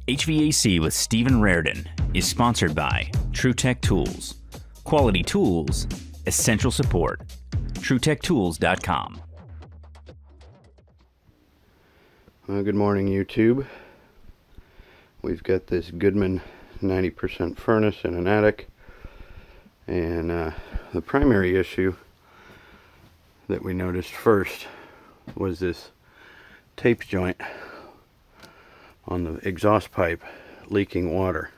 HVAC with Stephen Raridan is sponsored by TrueTech Tools. Quality tools, essential support. TrueTechTools.com. Good morning, YouTube. We've got this Goodman 90% furnace in an attic, and the primary issue that we noticed first was this tape joint on the exhaust pipe leaking water.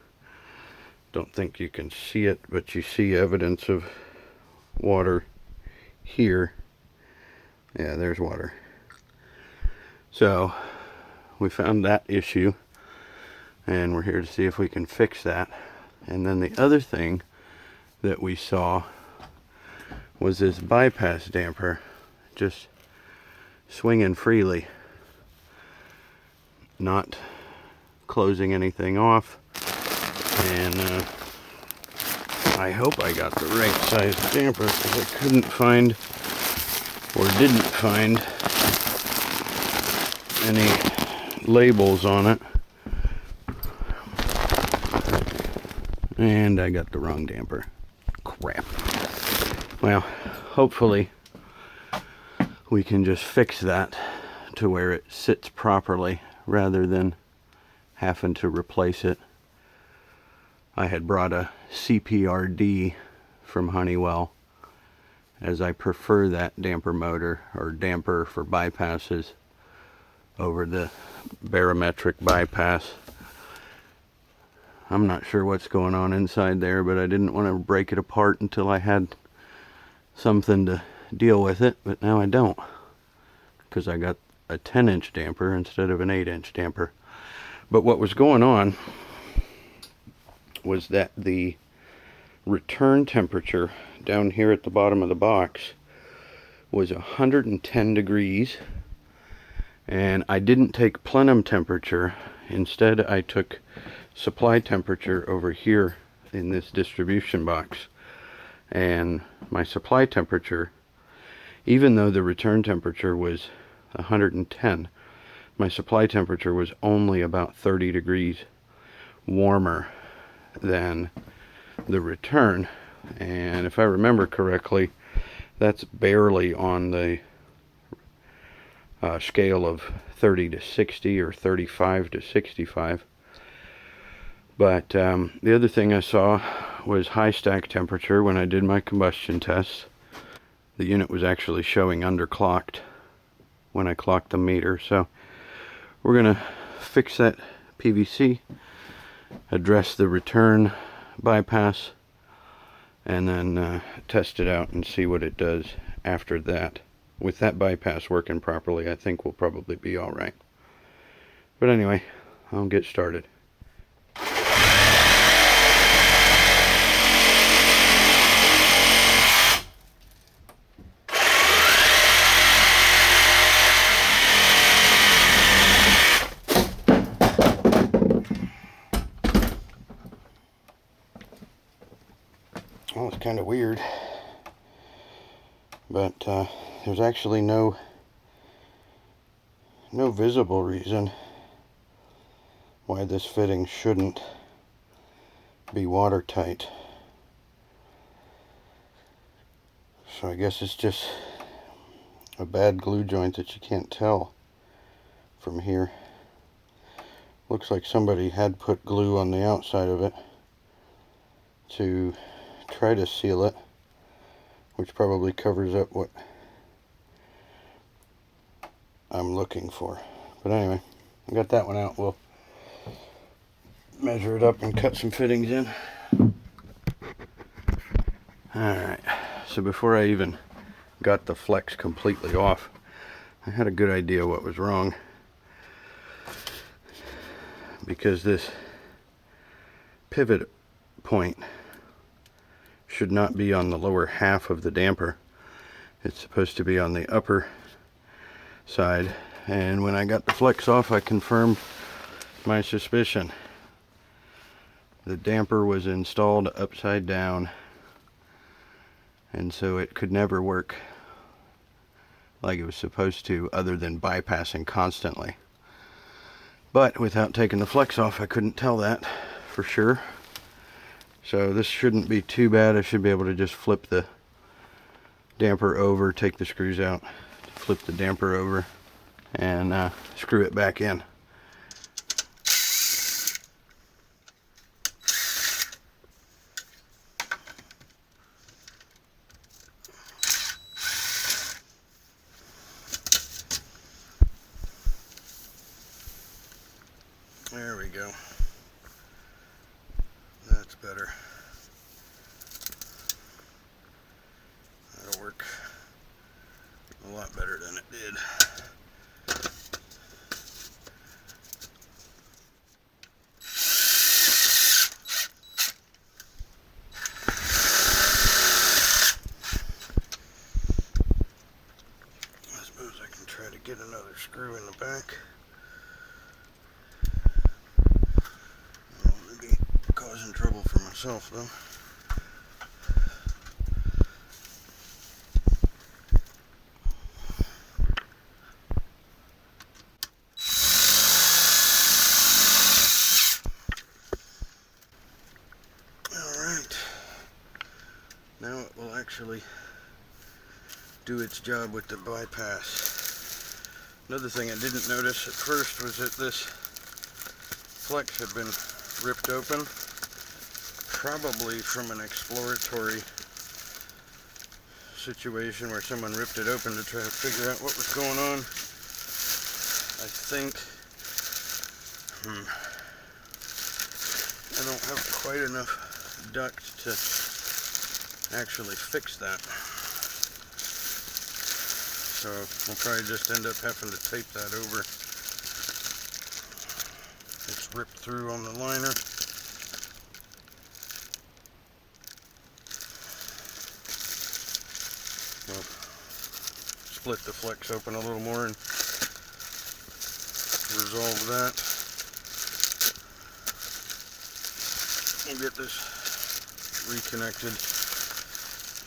Don't think you can see it, but you see evidence of water here. Yeah, there's water. So we found that issue, and we're here to see if we can fix that. And then the other thing that we saw was this bypass damper just swinging freely, not closing anything off. And I hope I got the right size damper, because I couldn't find, or didn't find, any labels on it. And I got the wrong damper. Crap. Well, hopefully we can just fix that to where it sits properly rather than having to replace it. I had brought a CPRD from Honeywell, as I prefer that damper motor, or damper for bypasses, over the barometric bypass. I'm not sure what's going on inside there, but I didn't want to break it apart until I had something to deal with it, but now I don't, because I got a 10-inch damper instead of an 8-inch damper. But what was going on was that the return temperature down here at the bottom of the box was 110 degrees, and I didn't take plenum temperature. Instead, I took supply temperature over here in this distribution box, and my supply temperature, even though the return temperature was 110, my supply temperature was only about 30 degrees warmer than the return. And if I remember correctly, that's barely on the scale of 30 to 60 or 35 to 65. But the other thing I saw was high stack temperature when I did my combustion tests. The unit was actually showing underclocked when I clocked the meter. So we're going to fix that PVC, address the return bypass, and then test it out and see what it does after that. With that bypass working properly, I think we'll probably be all right. But anyway, I'll get started. Well, it's kind of weird, but there's actually no visible reason why this fitting shouldn't be watertight. So I guess it's just a bad glue joint that you can't tell from here. Looks like somebody had put glue on the outside of it to try to seal it, which probably covers up what I'm looking for. But anyway, I got that one out. We'll measure it up and cut some fittings in. Alright, so before I even got the flex completely off, I had a good idea what was wrong, because this pivot point should not be on the lower half of the damper. It's supposed to be on the upper side, and when I got the flex off, I confirmed my suspicion. The damper was installed upside down, and so it could never work like it was supposed to, other than bypassing constantly. But without taking the flex off, I couldn't tell that for sure. So this shouldn't be too bad. I should be able to just flip the damper over, take the screws out, flip the damper over, and screw it back in. There we go. That's better. That'll work a lot better than it did. I suppose I can try to get another screw in the back. I don't want to be causing trouble for myself though. Now it will actually do its job with the bypass. Another thing I didn't notice at first was that this flex had been ripped open, probably from an exploratory situation where someone ripped it open to try to figure out what was going on. I think I don't have quite enough duct to actually fix that, so we'll probably just end up having to tape that over. It's ripped through on the liner. We'll split the flex open a little more and resolve that. We'll get this reconnected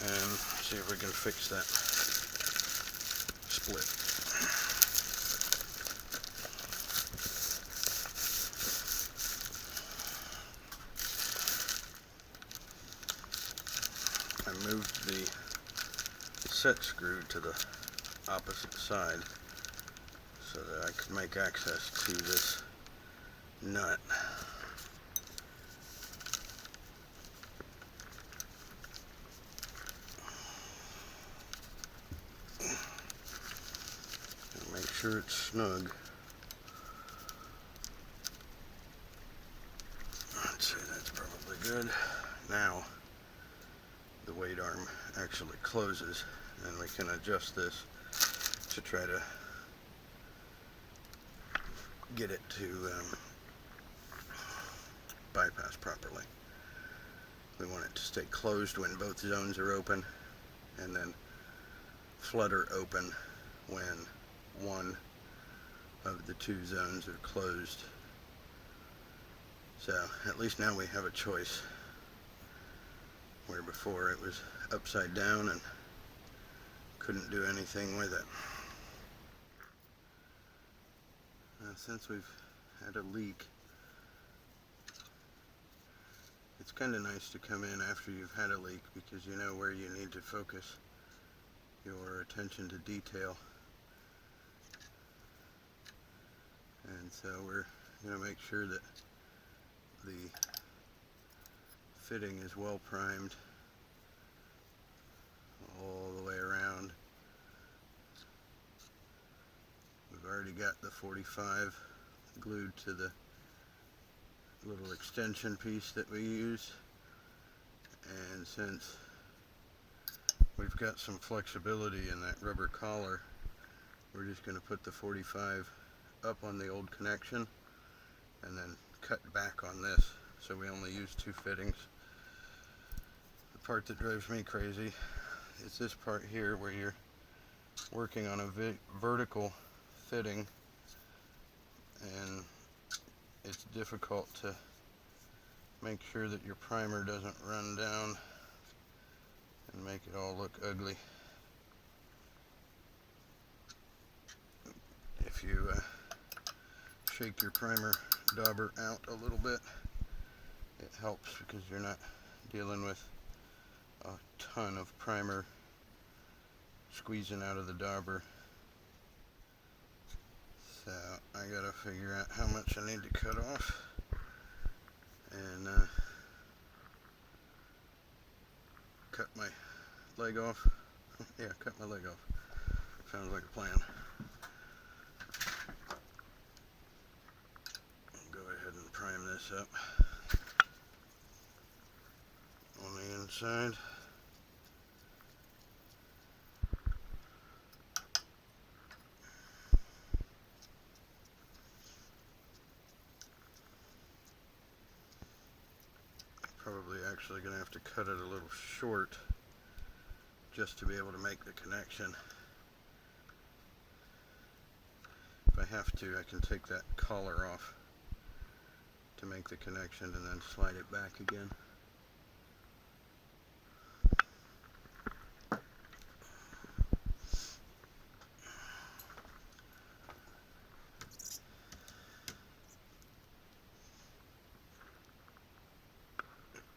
and see if we can fix that split. I moved the set screw to the opposite side so that I could make access to this nut. Make sure it's snug. I'd say that's probably good. Now the weight arm actually closes and we can adjust this to try to get it to bypass properly. We want it to stay closed when both zones are open and then flutter open when one of the two zones are closed. So at least now we have a choice, where before it was upside down and couldn't do anything with it. Since we've had a leak, it's kind of nice to come in after you've had a leak because you know where you need to focus your attention to detail. And so we're going to make sure that the fitting is well primed all the way around. We've already got the 45 glued to the little extension piece that we use, and since we've got some flexibility in that rubber collar, we're just going to put the 45 up on the old connection and then cut back on this, so we only use two fittings. The part that drives me crazy is this part here where you're working on a vertical fitting and it's difficult to make sure that your primer doesn't run down and make it all look ugly. If you shake your primer dauber out a little bit. It helps because you're not dealing with a ton of primer squeezing out of the dauber. So I gotta figure out how much I need to cut off, and cut my leg off. Yeah, cut my leg off. Sounds like a plan. I'll go ahead and prime this up on the inside. Probably actually going to have to cut it a little short just to be able to make the connection. If I have to, I can take that collar off to make the connection and then slide it back again.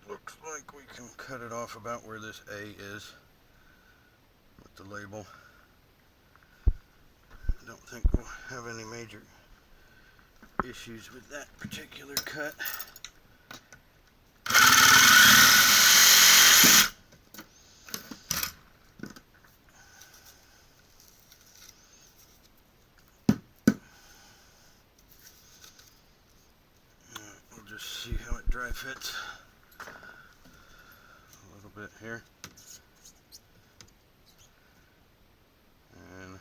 Looks like we can cut it off about where this A is with the label. I don't think we'll have any major issues with that particular cut. We'll just see how it dry fits. A little bit here. And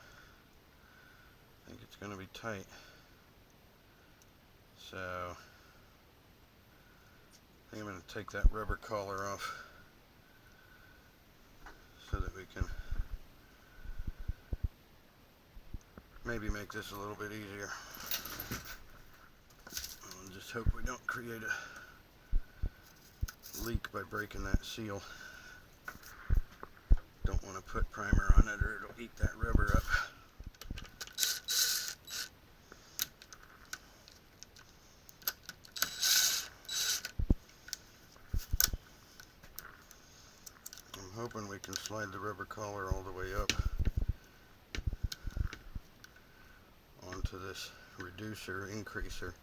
I think it's going to be tight. So I think I'm going to take that rubber collar off so that we can maybe make this a little bit easier. I'll just hope we don't create a leak by breaking that seal. Don't want to put primer on it or it'll eat that rubber up. I'm hoping we can slide the rubber collar all the way up onto this reducer, increaser.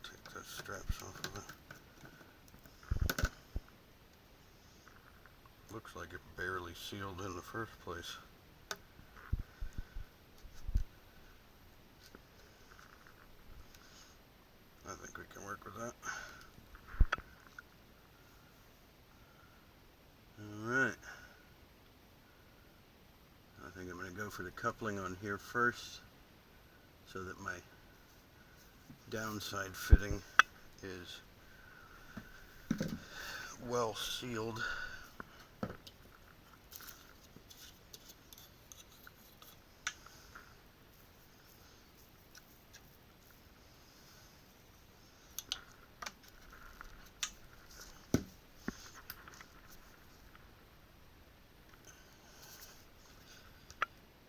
Take those straps off of it. Looks like it barely sealed in the first place. I think we can work with that. Alright. I think I'm going to go for the coupling on here first so that my downside fitting is well sealed.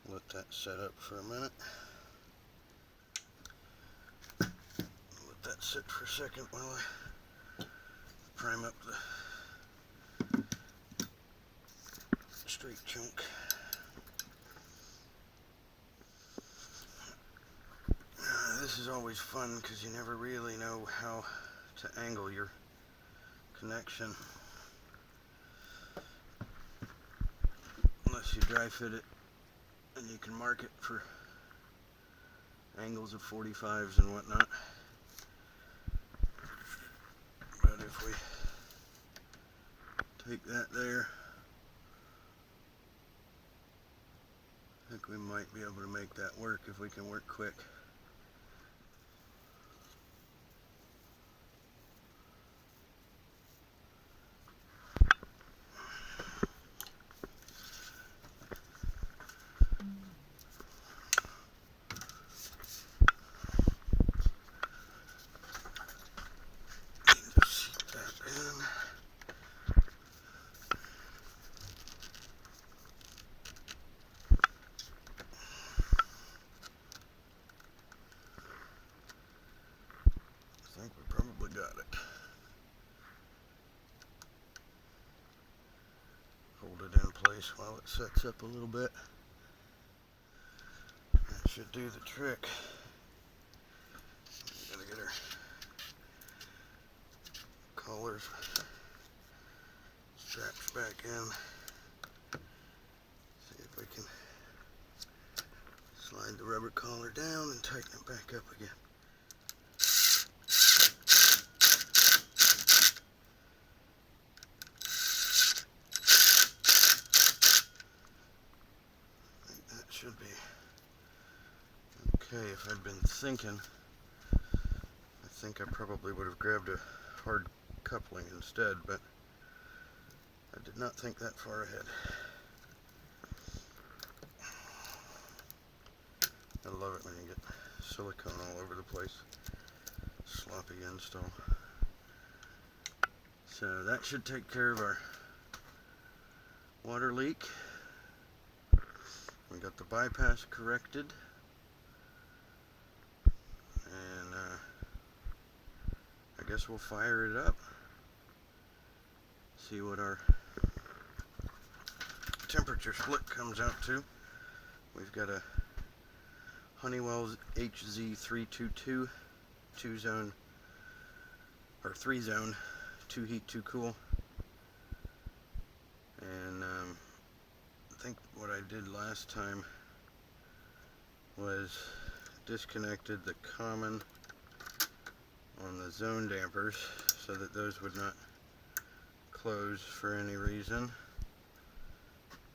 Let that set up for a minute. Let that sit for a second while I prime up the straight chunk. This is always fun because you never really know how to angle your connection unless you dry fit it. And you can mark it for angles of 45s and whatnot. But if we take that there, I think we might be able to make that work if we can work quick. place while it sets up a little bit. That should do the trick. Gotta get our collars straps back in. See if we can slide the rubber collar down and tighten it back up again. I think that should be okay. If I'd been thinking, I think I probably would have grabbed a hard coupling instead, but I did not think that far ahead. I love it when you get silicone all over the place. Sloppy install. So that should take care of our water leak. We got the bypass corrected. And I guess we'll fire it up. See what our temperature split comes out to. We've got a Honeywell's HZ322 2-zone or 3-zone, 2 heat, 2 cool. And I think what I did last time was disconnected the common on the zone dampers so that those would not close for any reason.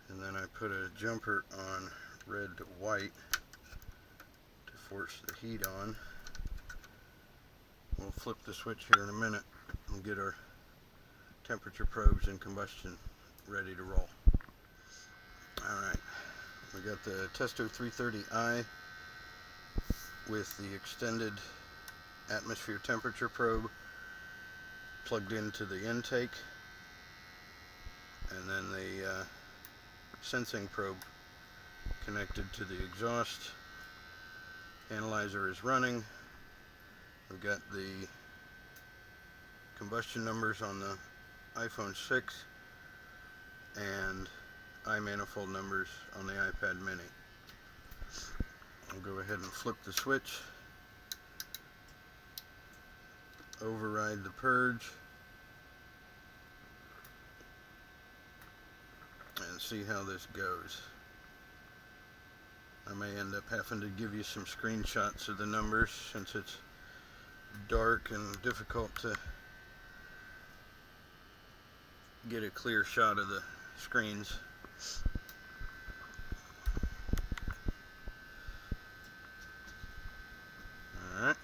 And then I put a jumper on red to white to force the heat on. We'll flip the switch here in a minute and get our temperature probes and combustion ready to roll. Alright, we got the Testo 330i with the extended atmosphere temperature probe plugged into the intake, and then the sensing probe connected to the exhaust. Analyzer is running. We've got the combustion numbers on the iPhone 6 and iManifold numbers on the iPad mini. I'll go ahead and flip the switch, override the purge, and see how this goes. I may end up having to give you some screenshots of the numbers since it's dark and difficult to get a clear shot of the screens. Alright.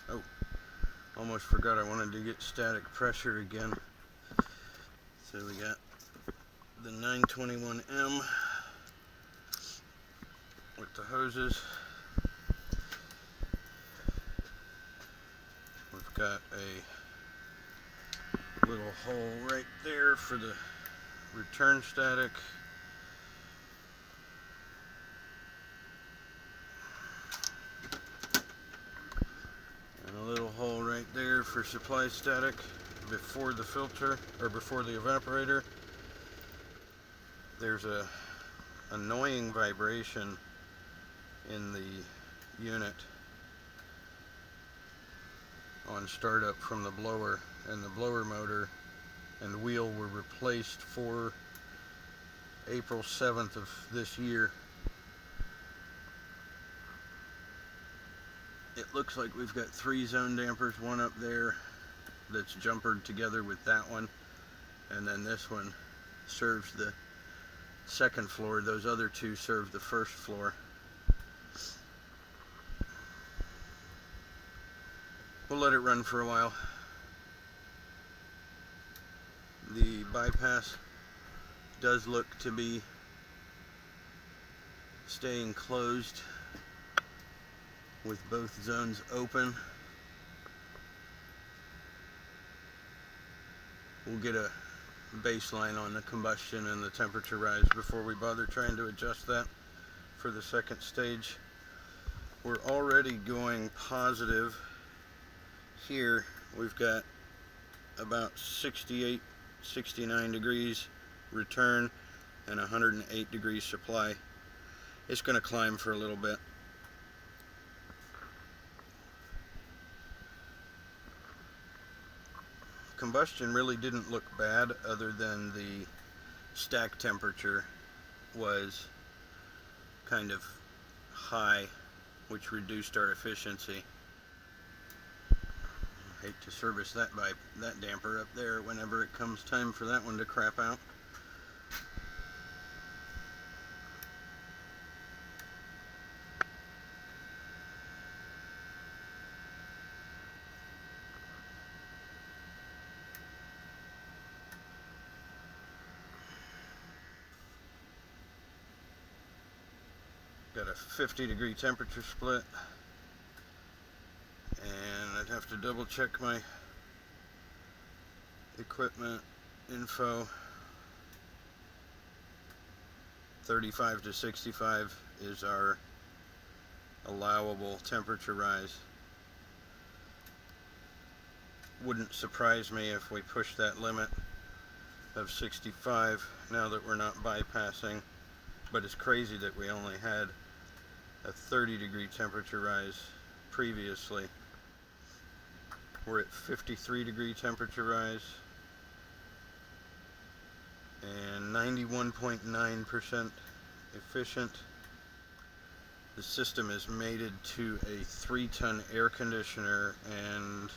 Oh, almost forgot I wanted to get static pressure again. So we got the 921M with the hoses. We've got a little hole right there for the return static. And a little hole right there for supply static before the filter, or before the evaporator. There's a annoying vibration in the unit on startup from the blower, and the blower motor and wheel were replaced for April 7th of this year. It looks like we've got 3 zone dampers, one up there that's jumpered together with that one, and then this one serves the second floor. Those other 2 serve the first floor. We'll let it run for a while. The bypass does look to be staying closed with both zones open. We'll get a baseline on the combustion and the temperature rise before we bother trying to adjust that for the second stage. We're already going positive. Here we've got about 68, 69 degrees return, and 108 degree supply. It's going to climb for a little bit. Combustion really didn't look bad, other than the stack temperature was kind of high, which reduced our efficiency. I hate to service that damper up there whenever it comes time for that one to crap out. Got a 50 degree temperature split, and I'd have to double check my equipment info. 35 to 65 is our allowable temperature rise. Wouldn't surprise me if we push that limit of 65 now that we're not bypassing, but it's crazy that we only had a 30 degree temperature rise previously. We're at 53 degree temperature rise and 91.9% efficient. The system is mated to a 3-ton air conditioner, and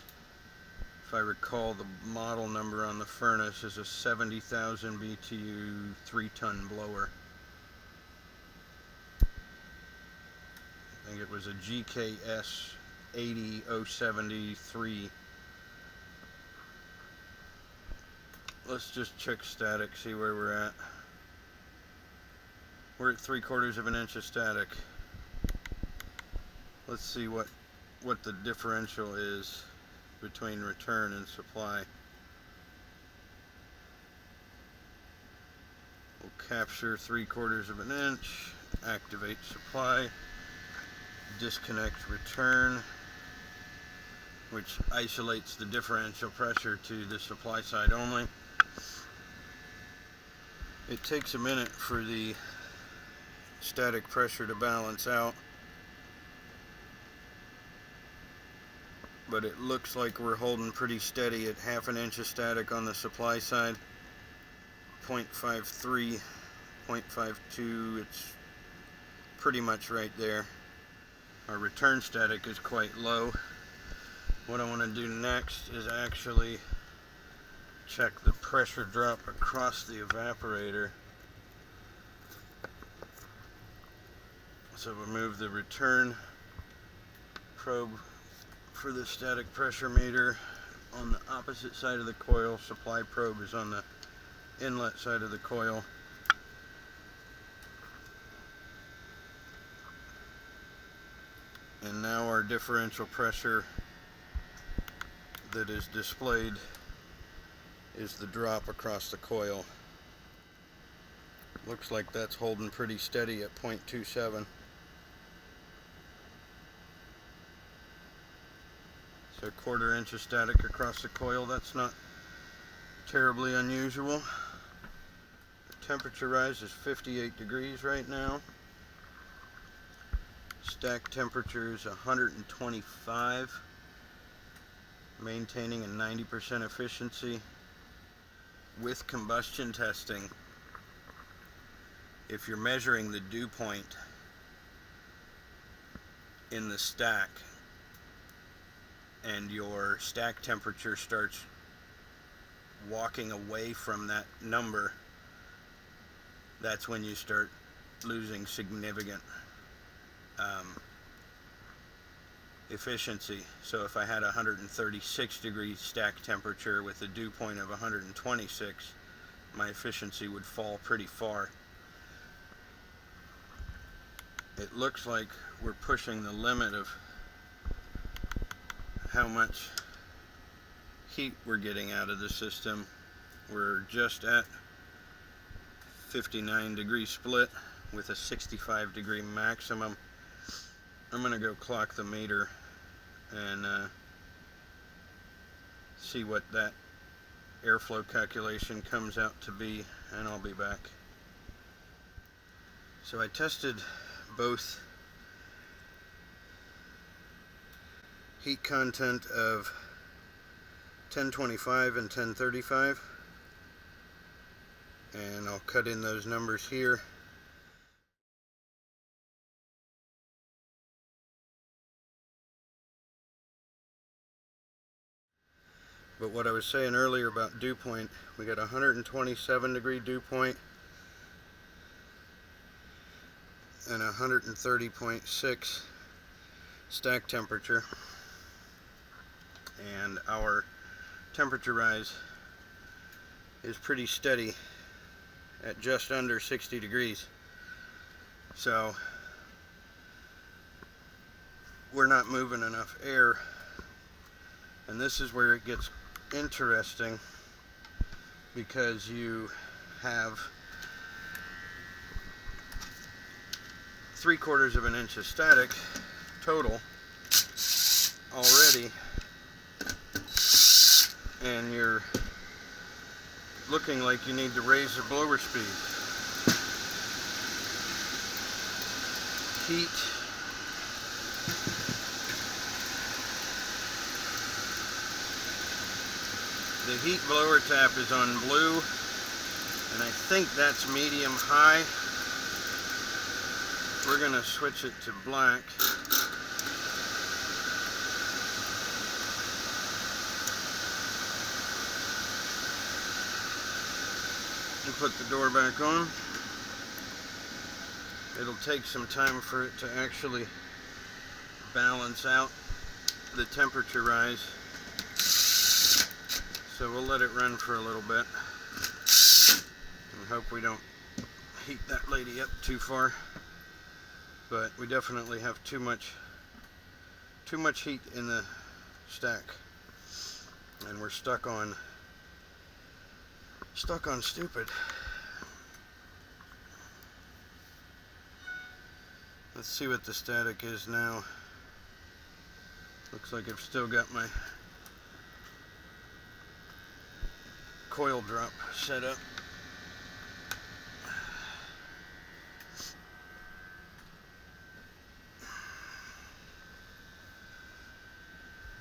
if I recall, the model number on the furnace is a 70,000 BTU 3-ton blower. I think it was a GKS 80073. Let's just check static, see where we're at. We're at 3/4 of an inch of static. Let's see what the differential is between return and supply. We'll capture 3/4 of an inch, activate supply, disconnect return, which isolates the differential pressure to the supply side only. It takes a minute for the static pressure to balance out, but it looks like we're holding pretty steady at 1/2 inch of static on the supply side. 0.53, 0.52, it's pretty much right there. Our return static is quite low. What I want to do next is actually check the pressure drop across the evaporator. So we'll move the return probe for the static pressure meter on the opposite side of the coil. Supply probe is on the inlet side of the coil. And now our differential pressure that is displayed is the drop across the coil. Looks like that's holding pretty steady at 0.27. So 1/4 inch of static across the coil, that's not terribly unusual. The temperature rise is 58 degrees right now. Stack temperature is 125, maintaining a 90% efficiency. With combustion testing, if you're measuring the dew point in the stack and your stack temperature starts walking away from that number, that's when you start losing significant efficiency. So if I had 136 degree stack temperature with a dew point of 126, my efficiency would fall pretty far. It looks like we're pushing the limit of how much heat we're getting out of the system. We're just at 59 degree split with a 65 degree maximum. I'm going to go clock the meter and see what that airflow calculation comes out to be, and I'll be back. So I tested both heat content of 1025 and 1035, and I'll cut in those numbers here. But what I was saying earlier about dew point, we got 127 degree dew point and 130.6 stack temperature, and our temperature rise is pretty steady at just under 60 degrees. So we're not moving enough air, and this is where it gets interesting, because you have 3/4 of an inch of static total already, and you're looking like you need to raise the blower speed. Heat The heat blower tap is on blue, and I think that's medium high. We're going to switch it to black. And put the door back on. It'll take some time for it to actually balance out the temperature rise. So we'll let it run for a little bit and hope we don't heat that lady up too far. But we definitely have too much heat in the stack, and we're stuck on stupid. Let's see what the static is now. Looks like I've still got my coil drop set up.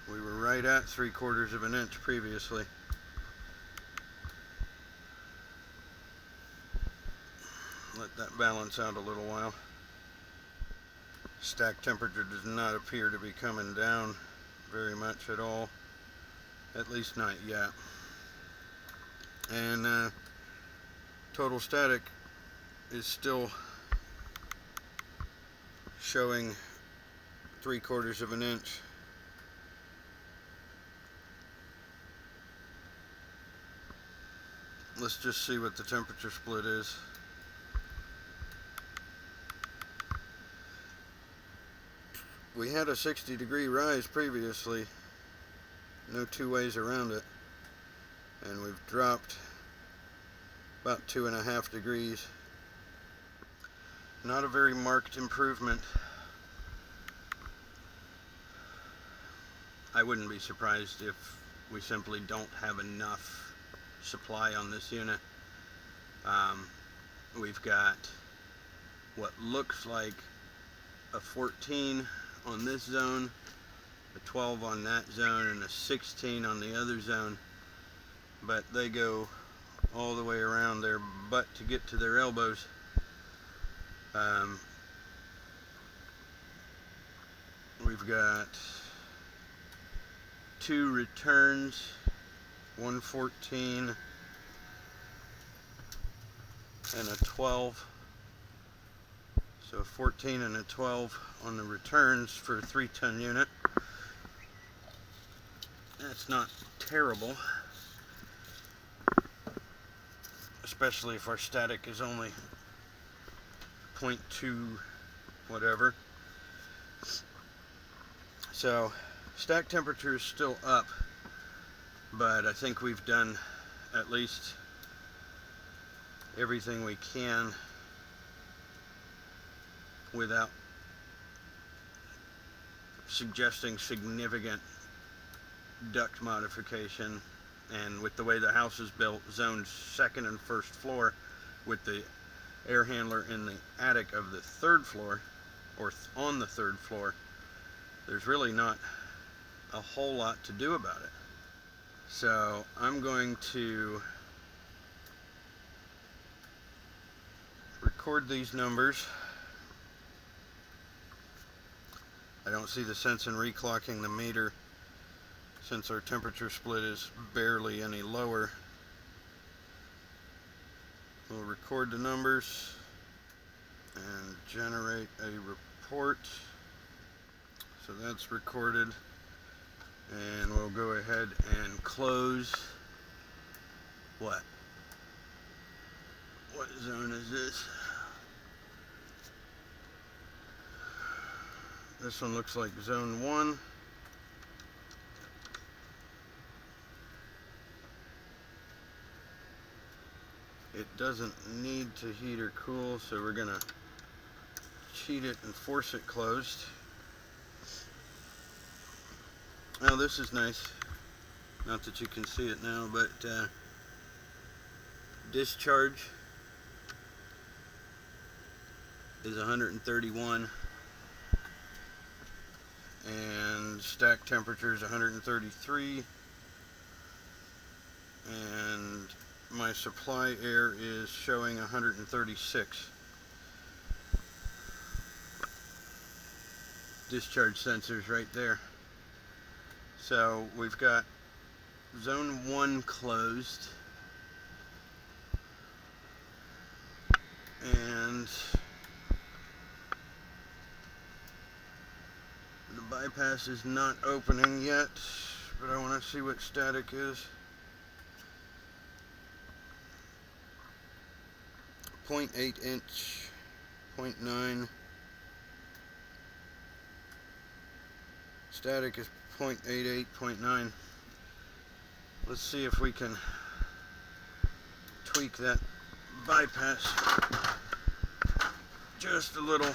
We were right at 3/4 of an inch previously. Let that balance out a little while. Stack temperature does not appear to be coming down very much at all, at least not yet. And total static is still showing 3/4 of an inch. Let's just see what the temperature split is. We had a 60-degree rise previously, no two ways around it, and we've dropped about 2.5 degrees. Not a very marked improvement. I wouldn't be surprised if we simply don't have enough supply on this unit. We've got what looks like a 14 on this zone, a 12 on that zone, and a 16 on the other zone, but they go all the way around their butt to get to their elbows. We've got 2 returns, 114 and a 12. So a 14 and a 12 on the returns for a 3-ton unit. That's not terrible, especially if our static is only 0.2 whatever. So stack temperature is still up, but I think we've done at least everything we can without suggesting significant duct modification. And with the way the house is built, zoned second and first floor, with the air handler in the attic of the third floor, or on the third floor, there's really not a whole lot to do about it. So I'm going to record these numbers. I don't see the sense in reclocking the meter since our temperature split is barely any lower. We'll record the numbers and generate a report. So that's recorded, and we'll go ahead and close what zone is this? This one looks like zone 1. It doesn't need to heat or cool, so we're gonna cheat it and force it closed. Now this is nice, not that you can see it now, but discharge is 131 and stack temperature is 133, and my supply air is showing 136. Discharge sensors right there. So we've got zone 1 closed, and the bypass is not opening yet, but I want to see what static is. 0.8 inch, 0.9. Static is 0.88, 0.9. Let's see if we can tweak that bypass just a little.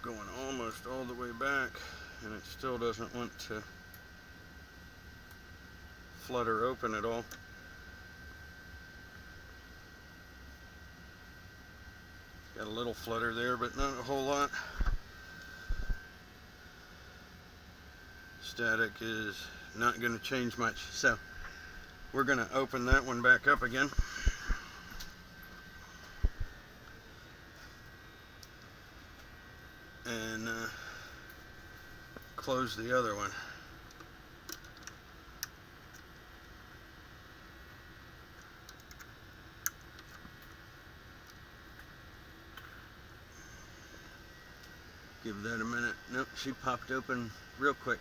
Going almost all the way back, and it still doesn't want to flutter open at all. Got a little flutter there, but not a whole lot. Static is not going to change much, so we're going to open that one back up again. And close the other one. Give that a minute. Nope, she popped open real quick.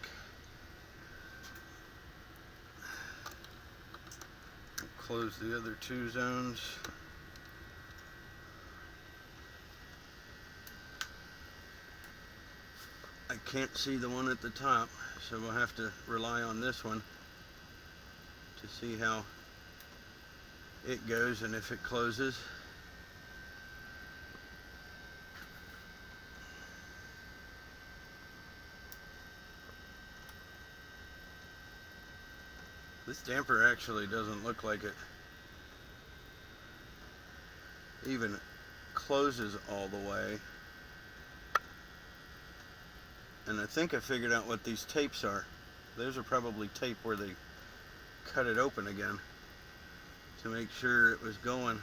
Close the other 2 zones. I can't see the one at the top, so we'll have to rely on this one to see how it goes and if it closes. This damper actually doesn't look like it even closes all the way. And I think I figured out what these tapes are. Those are probably tape where they cut it open again to make sure it was going.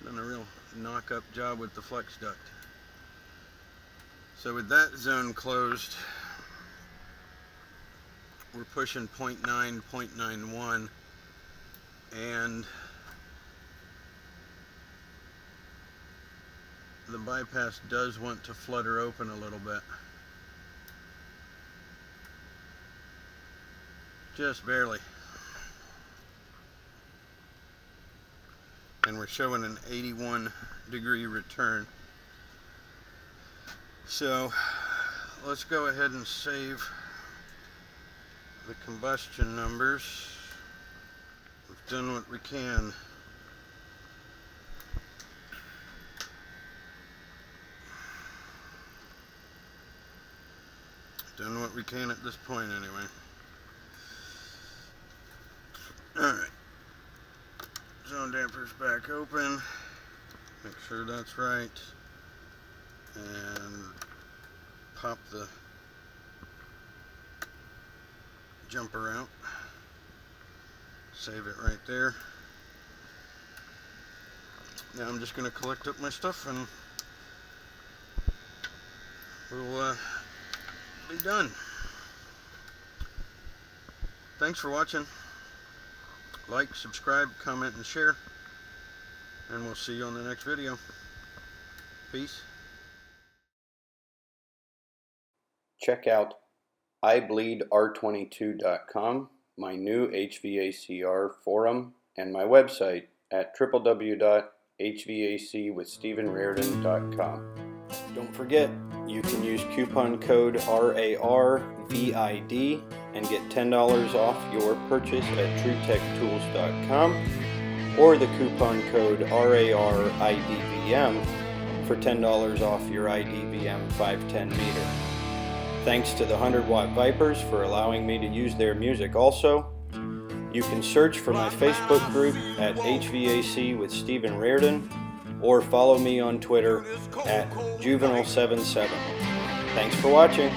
Done a real knock-up job with the flex duct. So with that zone closed, we're pushing 0.9, 0.91, and the bypass does want to flutter open a little bit. Just barely. and we're showing an 81-degree return. So let's go ahead and save the combustion numbers. We've done what we can. Done what we can at this point anyway. Alright. Zone damper's back open. Make sure that's right. And pop the jumper out. Save it right there. Now I'm just going to collect up my stuff and we'll be done. Thanks for watching. Like, subscribe, comment, and share. And we'll see you on the next video. Peace. Check out ibleedr22.com, my new HVACR forum, and my website at www.hvacwithstephenreardon.com. Don't forget, you can use coupon code RARVID and get $10 off your purchase at TrueTechTools.com, or the coupon code RARIDVM for $10 off your IDVM 510 meter. Thanks to the 100-watt Vipers for allowing me to use their music also. You can search for my Facebook group at HVAC with Stephen Reardon, or follow me on Twitter at Juvenile77. Thanks for watching.